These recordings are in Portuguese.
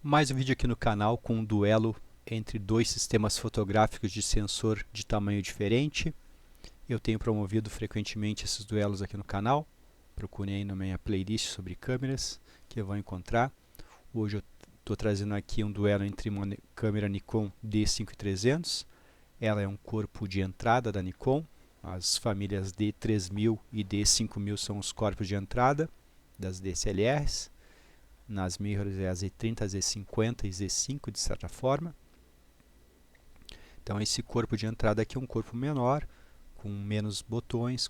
Mais um vídeo aqui no canal com um duelo entre dois sistemas fotográficos de sensor de tamanho diferente. Eu tenho promovido frequentemente esses duelos aqui no canal. Procurem aí na minha playlist sobre câmeras que vão encontrar. Hoje eu estou trazendo aqui um duelo entre uma câmera Nikon D5300. Ela é um corpo de entrada da Nikon. As famílias D3000 e D5000 são os corpos de entrada das DSLRs. Nas mirrors é a Z30, a Z50 e Z5 de certa forma. Então esse corpo de entrada aqui é um corpo menor, com menos botões,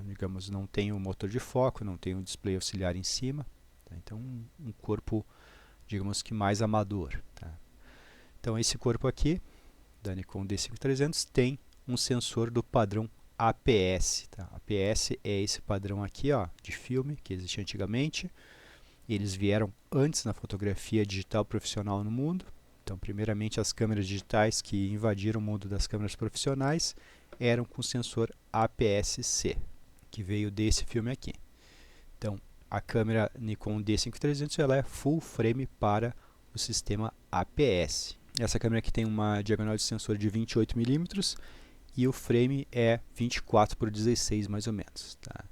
digamos, não tem o motor de foco, não tem o display auxiliar em cima. Tá? Então um corpo, digamos que mais amador. Tá? Então esse corpo aqui, da Nikon D5300, tem um sensor do padrão APS. Tá? APS é esse padrão aqui, ó, de filme, que existia antigamente. Eles vieram antes na fotografia digital profissional no mundo. Então, primeiramente, as câmeras digitais que invadiram o mundo das câmeras profissionais eram com sensor APS-C, que veio desse filme aqui. Então, a câmera Nikon D5300 ela é full frame para o sistema APS. Essa câmera aqui tem uma diagonal de sensor de 28 mm e o frame é 24 por 16 mais ou menos. Tá?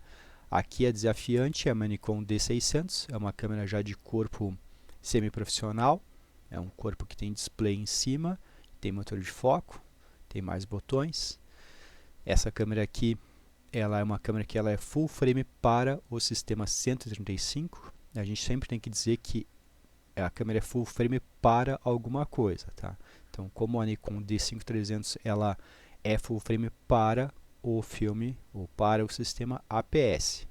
Aqui a desafiante é a Nikon D600, é uma câmera já de corpo semi-profissional, é um corpo que tem display em cima, tem motor de foco, tem mais botões. Essa câmera aqui, ela é uma câmera que ela é full frame para o sistema 135. A gente sempre tem que dizer que a câmera é full frame para alguma coisa, tá? Então, como a Nikon D5300 ela é full frame para o filme ou para o sistema APS.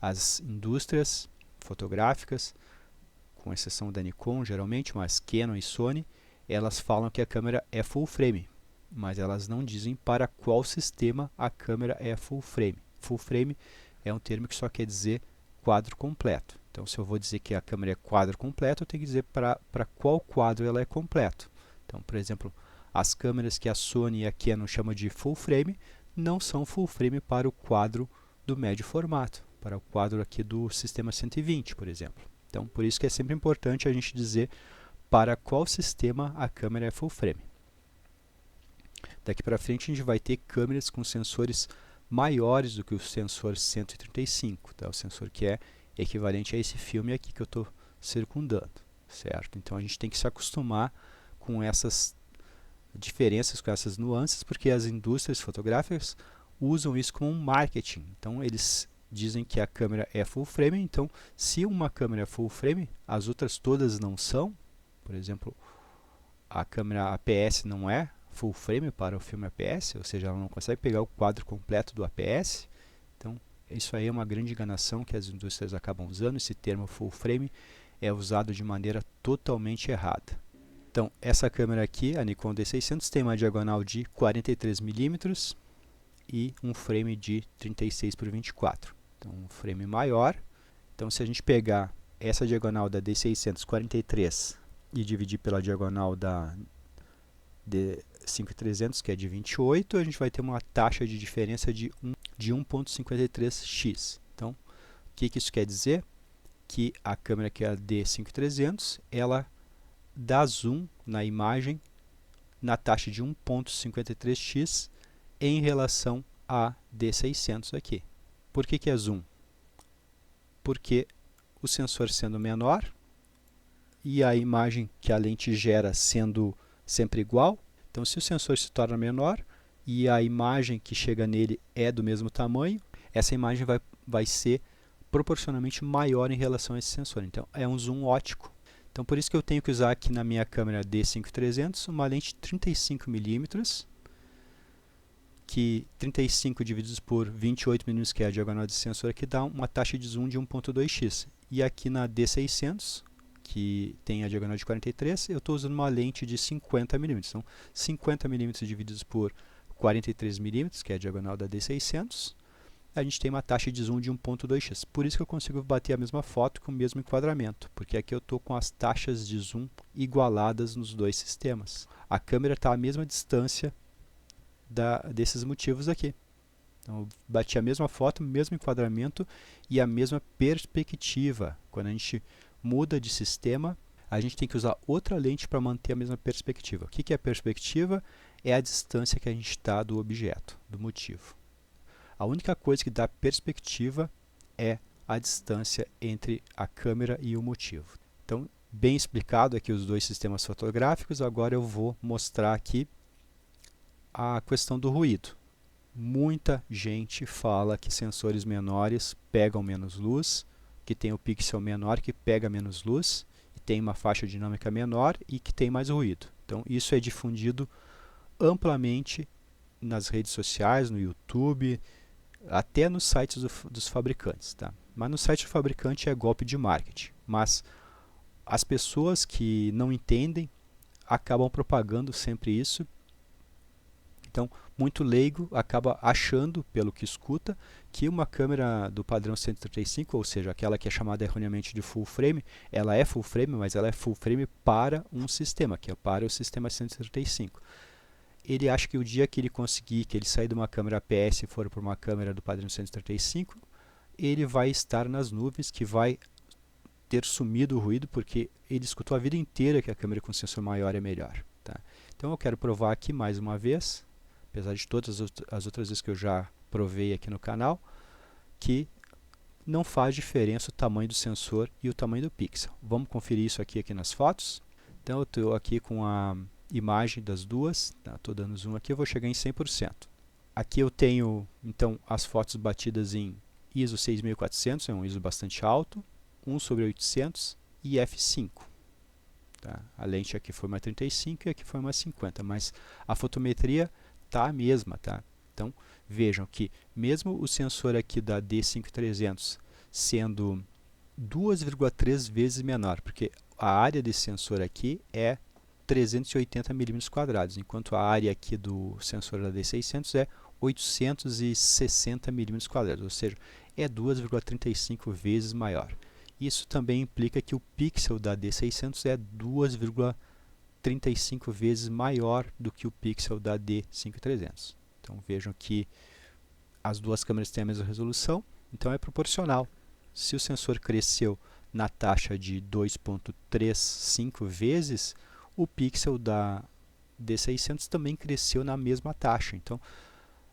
As indústrias fotográficas, com exceção da Nikon geralmente, mas Canon e Sony, elas falam que a câmera é full frame, mas elas não dizem para qual sistema a câmera é full frame. Full frame é um termo que só quer dizer quadro completo. Então, se eu vou dizer que a câmera é quadro completo, eu tenho que dizer para qual quadro ela é completo. Então, por exemplo, as câmeras que a Sony e a Canon chamam de full frame não são full frame para o quadro do médio formato, para o quadro aqui do sistema 120, por exemplo. Então, por isso que é sempre importante a gente dizer para qual sistema a câmera é full frame. Daqui para frente a gente vai ter câmeras com sensores maiores do que o sensor 135, tá? O sensor que é equivalente a esse filme aqui que eu estou circundando, certo? Então a gente tem que se acostumar com essas diferenças, com essas nuances, porque as indústrias fotográficas usam isso como um marketing. Então eles dizem que a câmera é full frame, então se uma câmera é full frame, as outras todas não são. Por exemplo, a câmera APS não é full frame para o filme APS, ou seja, ela não consegue pegar o quadro completo do APS. Então isso aí é uma grande enganação que as indústrias acabam usando. Esse termo full frame é usado de maneira totalmente errada. Então, essa câmera aqui, a Nikon D600, tem uma diagonal de 43 mm e um frame de 36 por 24. Então, um frame maior. Então, se a gente pegar essa diagonal da D600 43 e dividir pela diagonal da D5300, que é de 28, a gente vai ter uma taxa de diferença de 1,53x. Então, o que isso quer dizer? Que a câmera que é a D5300, ela dá zoom na imagem na taxa de 1,53x em relação a D600 aqui. Por que é zoom? Porque o sensor sendo menor e a imagem que a lente gera sendo sempre igual, então se o sensor se torna menor e a imagem que chega nele é do mesmo tamanho, essa imagem vai ser proporcionalmente maior em relação a esse sensor. Então é um zoom ótico. Então, por isso que eu tenho que usar aqui na minha câmera D5300 uma lente 35 mm, que 35 divididos por 28 mm, que é a diagonal de sensor, aqui dá uma taxa de zoom de 1,2x. E aqui na D600, que tem a diagonal de 43, eu estou usando uma lente de 50 mm. Então, 50 mm divididos por 43 mm, que é a diagonal da D600, a gente tem uma taxa de zoom de 1,2x. Por isso que eu consigo bater a mesma foto com o mesmo enquadramento, porque aqui eu estou com as taxas de zoom igualadas nos dois sistemas. A câmera está à mesma distância desses motivos aqui. Então, eu bati a mesma foto, o mesmo enquadramento e a mesma perspectiva. Quando a gente muda de sistema, a gente tem que usar outra lente para manter a mesma perspectiva. O que é a perspectiva? É a distância que a gente está do objeto, do motivo. A única coisa que dá perspectiva é a distância entre a câmera e o motivo. Então, bem explicado aqui os dois sistemas fotográficos, agora eu vou mostrar aqui a questão do ruído. Muita gente fala que sensores menores pegam menos luz, que tem o pixel menor que pega menos luz, e tem uma faixa dinâmica menor e que tem mais ruído. Então, isso é difundido amplamente nas redes sociais, no YouTube, até nos sites dos fabricantes. Tá? Mas no site do fabricante é golpe de marketing. Mas as pessoas que não entendem acabam propagando sempre isso. Então, muito leigo acaba achando, pelo que escuta, que uma câmera do padrão 135, ou seja, aquela que é chamada erroneamente de full frame, ela é full frame, mas ela é full frame para um sistema, que é para o sistema 135. Ele acha que o dia que ele conseguir, que ele sair de uma câmera APS e for para uma câmera do padrão 135, ele vai estar nas nuvens, que vai ter sumido o ruído, porque ele escutou a vida inteira que a câmera com sensor maior é melhor. Tá? Então eu quero provar aqui mais uma vez, apesar de todas as outras vezes que eu já provei aqui no canal, que não faz diferença o tamanho do sensor e o tamanho do pixel. Vamos conferir isso aqui nas fotos. Então eu estou aqui com a imagem das duas, estou dando zoom aqui, eu vou chegar em 100%. Aqui eu tenho então as fotos batidas em ISO 6400, é um ISO bastante alto, 1/800 e f5. Tá? A lente aqui foi uma 35 e aqui foi uma 50, mas a fotometria está a mesma. Tá? Então vejam que mesmo o sensor aqui da D5300 sendo 2,3 vezes menor, porque a área desse sensor aqui é 380 mm², enquanto a área aqui do sensor da D600 é 860 mm², ou seja, é 2,35 vezes maior. Isso também implica que o pixel da D600 é 2,35 vezes maior do que o pixel da D5300. Então vejam que as duas câmeras têm a mesma resolução, então é proporcional. Se o sensor cresceu na taxa de 2,35 vezes, o pixel da D600 também cresceu na mesma taxa. Então,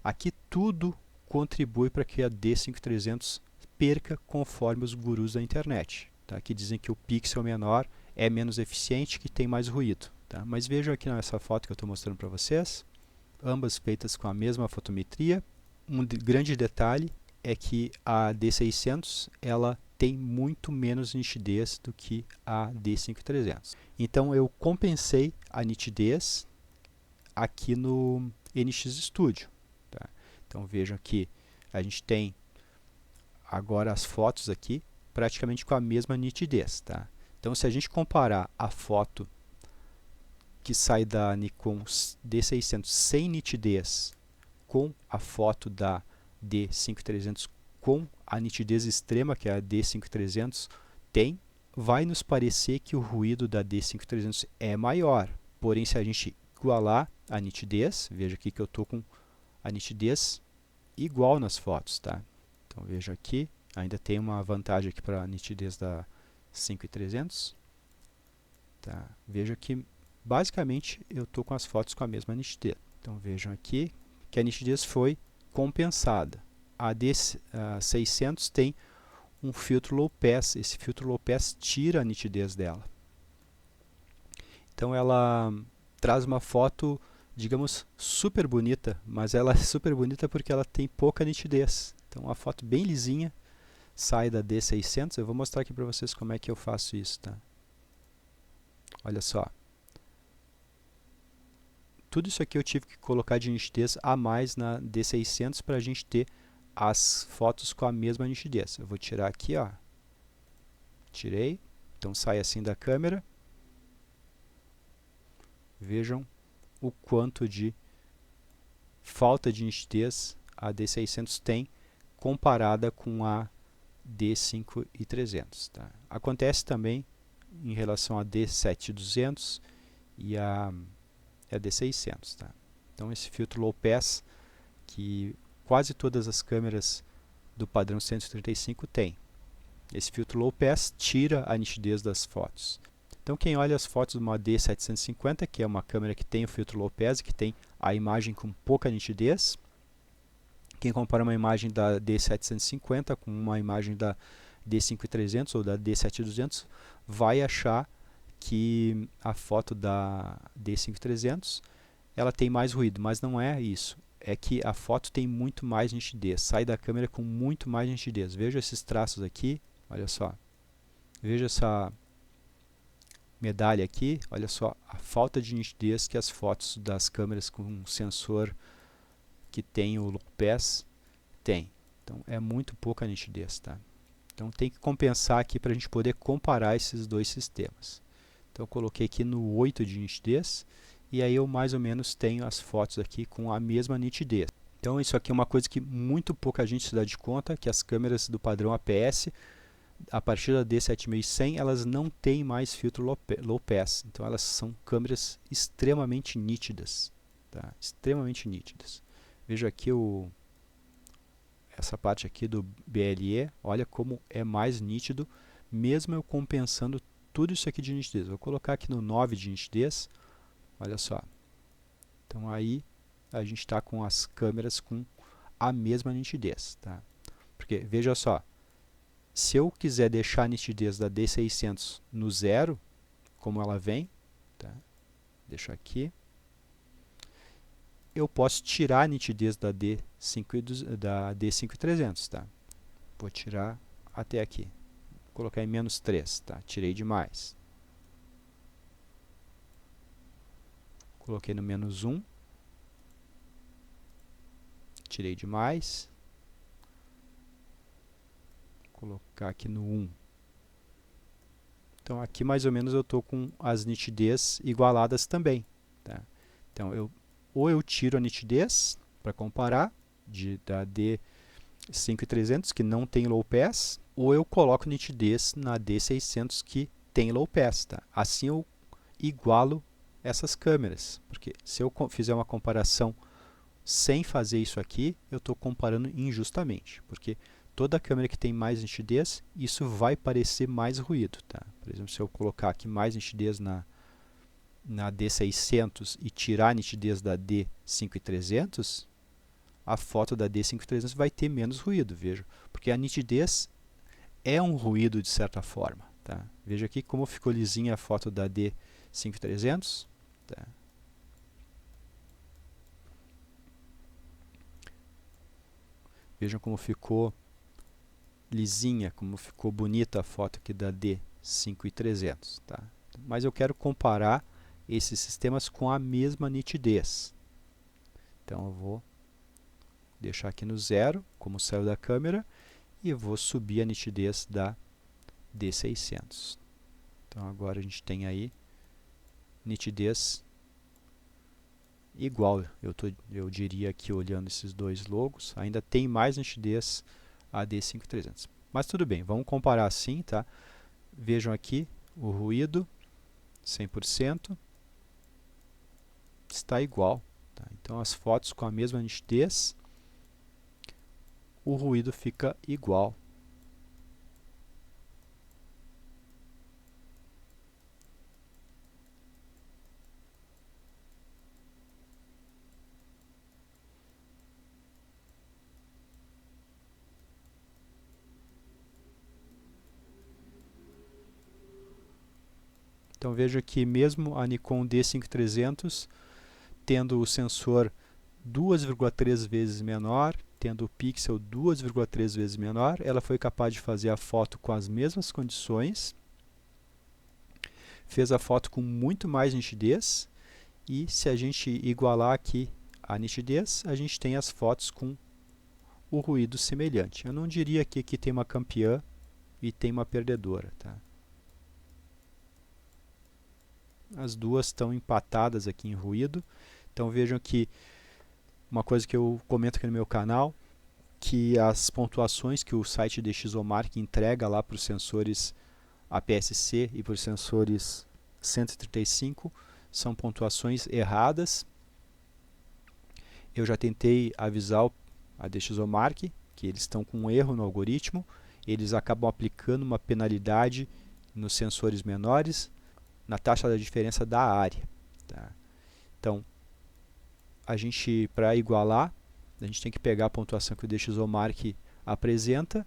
aqui tudo contribui para que a D5300 perca conforme os gurus da internet, tá? Que dizem que o pixel menor é menos eficiente, que tem mais ruído. Tá? Mas vejam aqui nessa foto que eu estou mostrando para vocês, ambas feitas com a mesma fotometria. Um grande detalhe é que a D600 ela tem muito menos nitidez do que a D5300. Então eu compensei a nitidez aqui no NX Studio. Tá? Então vejam que a gente tem agora as fotos aqui praticamente com a mesma nitidez. Tá? Então se a gente comparar a foto que sai da Nikon D600 sem nitidez com a foto da D5300 com a nitidez extrema que a D5300 tem, vai nos parecer que o ruído da D5300 é maior. Porém, se a gente igualar a nitidez, veja aqui que eu estou com a nitidez igual nas fotos. Tá? Então veja aqui, ainda tem uma vantagem aqui para a nitidez da 5300. Tá? Veja que basicamente eu estou com as fotos com a mesma nitidez. Então vejam aqui que a nitidez foi compensada. A D600 tem um filtro low pass. Esse filtro low pass tira a nitidez dela. Então ela traz uma foto, digamos, super bonita, mas ela é super bonita porque ela tem pouca nitidez. Então uma foto bem lisinha sai da D600. Eu vou mostrar aqui para vocês como é que eu faço isso. Tá? Olha só. Tudo isso aqui eu tive que colocar de nitidez a mais na D600 para a gente ter as fotos com a mesma nitidez. Eu vou tirar aqui, ó. Tirei. Então sai assim da câmera. Vejam o quanto de falta de nitidez a D600 tem comparada com a D5300. Tá? Acontece também em relação a D7200 e a D600. Tá? Então esse filtro low pass que quase todas as câmeras do padrão 135 tem. Esse filtro low pass tira a nitidez das fotos. Então quem olha as fotos de uma D750, que é uma câmera que tem o filtro low pass, que tem a imagem com pouca nitidez, quem compara uma imagem da D750 com uma imagem da D5300 ou da D7200 vai achar que a foto da D5300 ela tem mais ruído, mas não é isso. É que a foto tem muito mais nitidez, sai da câmera com muito mais nitidez. Veja esses traços aqui, olha só. Veja essa medalha aqui, olha só a falta de nitidez que as fotos das câmeras com sensor que tem o low pass tem. Então é muito pouca nitidez, tá? Então tem que compensar aqui para a gente poder comparar esses dois sistemas. Então eu coloquei aqui no 8 de nitidez e aí eu mais ou menos tenho as fotos aqui com a mesma nitidez. Então isso aqui é uma coisa que muito pouca gente se dá de conta, que as câmeras do padrão APS, a partir da D7100, elas não têm mais filtro low pass. Então elas são câmeras extremamente nítidas, tá? Extremamente nítidas. Veja aqui essa parte aqui do BLE, olha como é mais nítido, mesmo eu compensando tudo isso aqui de nitidez. Vou colocar aqui no 9 de nitidez, olha só. Então aí a gente está com as câmeras com a mesma nitidez, tá? Porque, veja só, se eu quiser deixar a nitidez da D600 no 0, como ela vem, tá? Deixa aqui. Eu posso tirar a nitidez da D5300, tá? Vou tirar até aqui. Vou colocar em menos 3, tá? Tirei demais. Coloquei no menos 1. Tirei demais. Vou colocar aqui no 1. Então aqui mais ou menos eu estou com as nitidez igualadas também, tá? Então ou eu tiro a nitidez para comparar da D5300 que não tem low pass, ou eu coloco nitidez na D600 que tem low pass, tá? Assim eu igualo essas câmeras, porque se eu fizer uma comparação sem fazer isso aqui, eu estou comparando injustamente, porque toda câmera que tem mais nitidez, isso vai parecer mais ruído, tá? Por exemplo, se eu colocar aqui mais nitidez na D600 e tirar a nitidez da D5300, a foto da D5300 vai ter menos ruído, veja, porque a nitidez é um ruído de certa forma, tá? Veja aqui como ficou lisinha a foto da D5300, tá? Vejam como ficou lisinha, como ficou bonita a foto aqui da D5300, tá? Mas eu quero comparar esses sistemas com a mesma nitidez. Então eu vou deixar aqui no 0, como saiu da câmera, e vou subir a nitidez da D600. Então agora a gente tem aí nitidez igual, eu diria aqui olhando esses dois logos, ainda tem mais nitidez a D5300. Mas tudo bem, vamos comparar assim, tá? Vejam aqui o ruído, 100%, está igual, tá? Então as fotos com a mesma nitidez, o ruído fica igual. Então veja que mesmo a Nikon D5300, tendo o sensor 2,3 vezes menor, tendo o pixel 2,3 vezes menor, ela foi capaz de fazer a foto com as mesmas condições, fez a foto com muito mais nitidez, e se a gente igualar aqui a nitidez, a gente tem as fotos com o ruído semelhante. Eu não diria que aqui tem uma campeã e tem uma perdedora, tá? As duas estão empatadas aqui em ruído. Então vejam que uma coisa que eu comento aqui no meu canal, que as pontuações que o site DxOMark entrega lá para os sensores APS-C e para os sensores 135 são pontuações erradas. Eu já tentei avisar a DxOMark que eles estão com um erro no algoritmo, eles acabam aplicando uma penalidade nos sensores menores. na taxa da diferença da área. Tá? Então, a gente, para igualar, a gente tem que pegar a pontuação que o DxOMark apresenta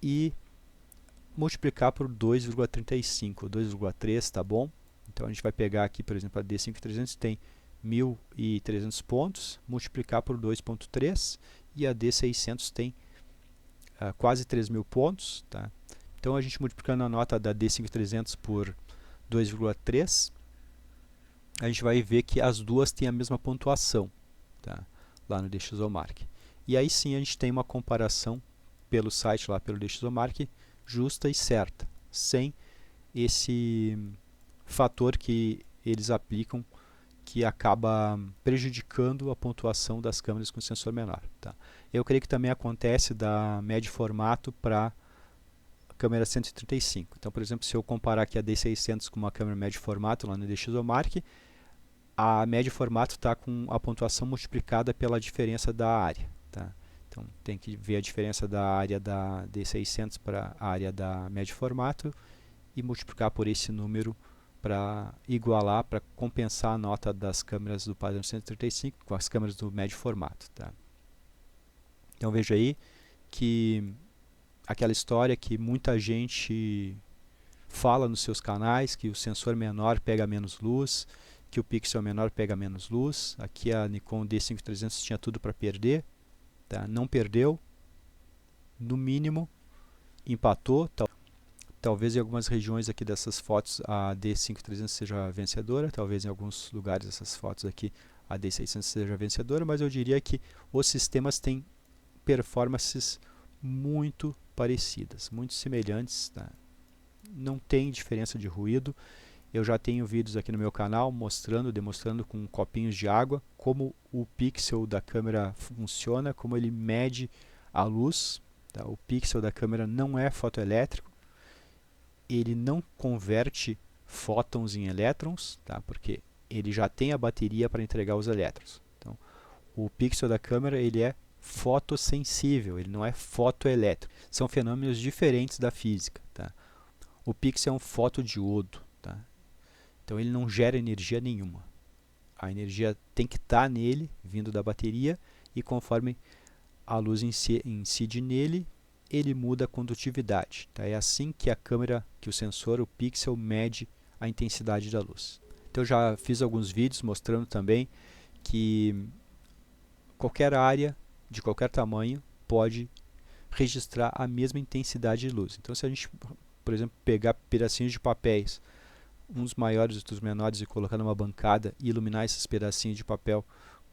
e multiplicar por 2,35, 2,3, tá bom? Então a gente vai pegar aqui, por exemplo, a D5300 tem 1.300 pontos, multiplicar por 2,3, e a D600 tem quase 3.000 pontos. Tá? Então a gente multiplicando a nota da D5300 por 2,3, a gente vai ver que as duas têm a mesma pontuação, tá? Lá no DxOMark. E aí sim a gente tem uma comparação pelo site, lá pelo DxOMark, justa e certa, sem esse fator que eles aplicam que acaba prejudicando a pontuação das câmeras com sensor menor. Tá? Eu creio que também acontece da médio formato para a câmera 135. Então, por exemplo, se eu comparar aqui a D600 com uma câmera médio formato lá no DxOMark, a médio formato está com a pontuação multiplicada pela diferença da área. Tá? Então, tem que ver a diferença da área da D600 para a área da médio formato e multiplicar por esse número para igualar, para compensar a nota das câmeras do padrão 135 com as câmeras do médio formato. Tá? Então, veja aí que aquela história que muita gente fala nos seus canais, que o sensor menor pega menos luz, que o pixel menor pega menos luz. Aqui a Nikon D5300 tinha tudo para perder, tá? Não perdeu, no mínimo empatou. Talvez em algumas regiões aqui dessas fotos a D5300 seja vencedora, talvez em alguns lugares dessas fotos aqui a D600 seja vencedora, mas eu diria que os sistemas têm performances muito parecidas, muito semelhantes, tá? Não tem diferença de ruído. Eu já tenho vídeos aqui no meu canal demonstrando com copinhos de água como o pixel da câmera funciona, como ele mede a luz. Tá? O pixel da câmera não é fotoelétrico, ele não converte fótons em elétrons, tá? Porque ele já tem a bateria para entregar os elétrons. Então, o pixel da câmera ele é fotossensível, ele não é fotoelétrico. São fenômenos diferentes da física. Tá? O pixel é um fotodiodo. Tá? Então ele não gera energia nenhuma. A energia tem que estar nele, vindo da bateria, e conforme a luz incide nele, ele muda a condutividade. Tá? É assim que a câmera, que o sensor, o pixel, mede a intensidade da luz. Então eu já fiz alguns vídeos mostrando também que qualquer área, de qualquer tamanho, pode registrar a mesma intensidade de luz. Então se a gente, por exemplo, pegar pedacinhos de papéis, uns maiores e outros menores, e colocar numa bancada e iluminar esses pedacinhos de papel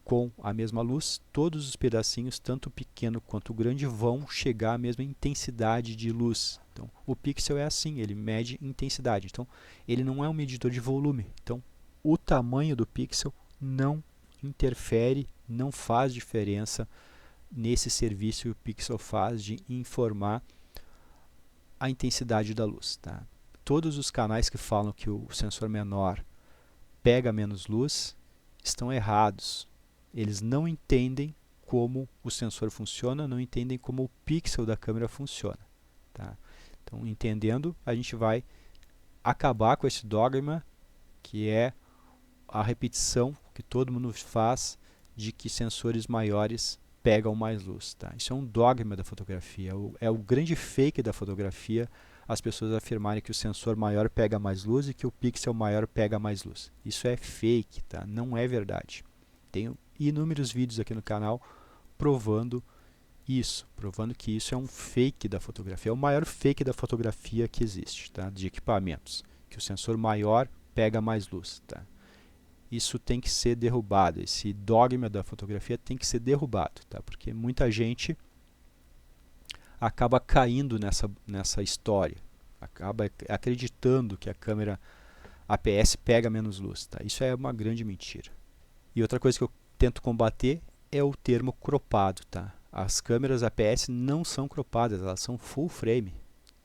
com a mesma luz, todos os pedacinhos, tanto o pequeno quanto o grande, vão chegar à mesma intensidade de luz. Então, o pixel é assim, ele mede intensidade. Então, ele não é um medidor de volume. Então, o tamanho do pixel não interfere, não faz diferença nesse serviço que o pixel faz de informar a intensidade da luz. Tá? Todos os canais que falam que o sensor menor pega menos luz estão errados. Eles não entendem como o sensor funciona, não entendem como o pixel da câmera funciona. Tá? Então, entendendo, a gente vai acabar com esse dogma, que é a repetição que todo mundo faz de que sensores maiores pegam mais luz. Tá? Isso é um dogma da fotografia, é o grande fake da fotografia, as pessoas afirmarem que o sensor maior pega mais luz e que o pixel maior pega mais luz. Isso é fake, tá? Não é verdade. Tenho inúmeros vídeos aqui no canal provando isso, provando que isso é um fake da fotografia, é o maior fake da fotografia que existe, tá? De equipamentos, que o sensor maior pega mais luz. Tá? Isso tem que ser derrubado, esse dogma da fotografia tem que ser derrubado, tá? Porque muita gente acaba caindo nessa história, acaba acreditando que a câmera APS pega menos luz. Tá? Isso é uma grande mentira. E outra coisa que eu tento combater é o termo cropado. Tá? As câmeras APS não são cropadas, elas são full frame.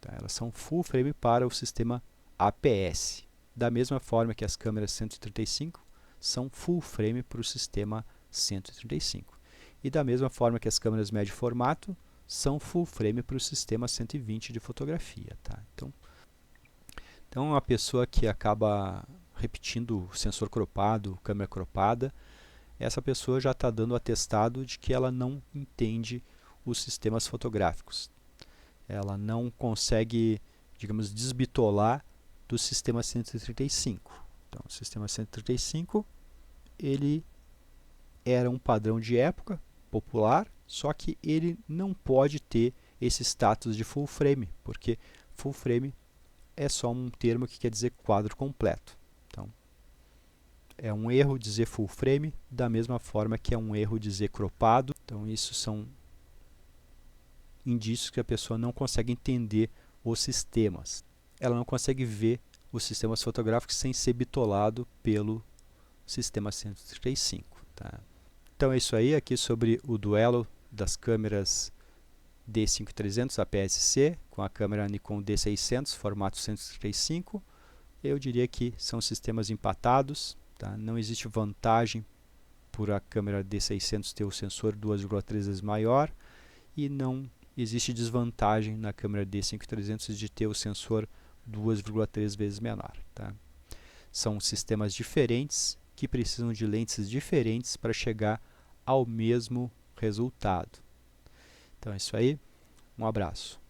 Tá? Elas são full frame para o sistema APS. Da mesma forma que as câmeras 135 são full frame para o sistema 135. E da mesma forma que as câmeras médio formato são full frame para o sistema 120 de fotografia. Tá? Então Então, uma pessoa que acaba repetindo sensor cropado, câmera cropada, essa pessoa já está dando atestado de que ela não entende os sistemas fotográficos. Ela não consegue, digamos, desbitolar do sistema 135. Então, o sistema 135, ele era um padrão de época popular, só que ele não pode ter esse status de full frame, porque full frame é só um termo que quer dizer quadro completo. Então, é um erro dizer full frame, da mesma forma que é um erro dizer cropado. Então, isso são indícios que a pessoa não consegue entender os sistemas. Ela não consegue ver os sistemas fotográficos sem ser bitolado pelo sistema 135. Tá? Então é isso aí, aqui sobre o duelo das câmeras D5300 APS-C com a câmera Nikon D600 formato 135. Eu diria que são sistemas empatados, tá? Não existe vantagem por a câmera D600 ter o sensor 2,3 vezes maior e não existe desvantagem na câmera D5300 de ter o sensor 2,3 vezes menor. Tá? São sistemas diferentes que precisam de lentes diferentes para chegar ao mesmo resultado. Então é isso aí, um abraço.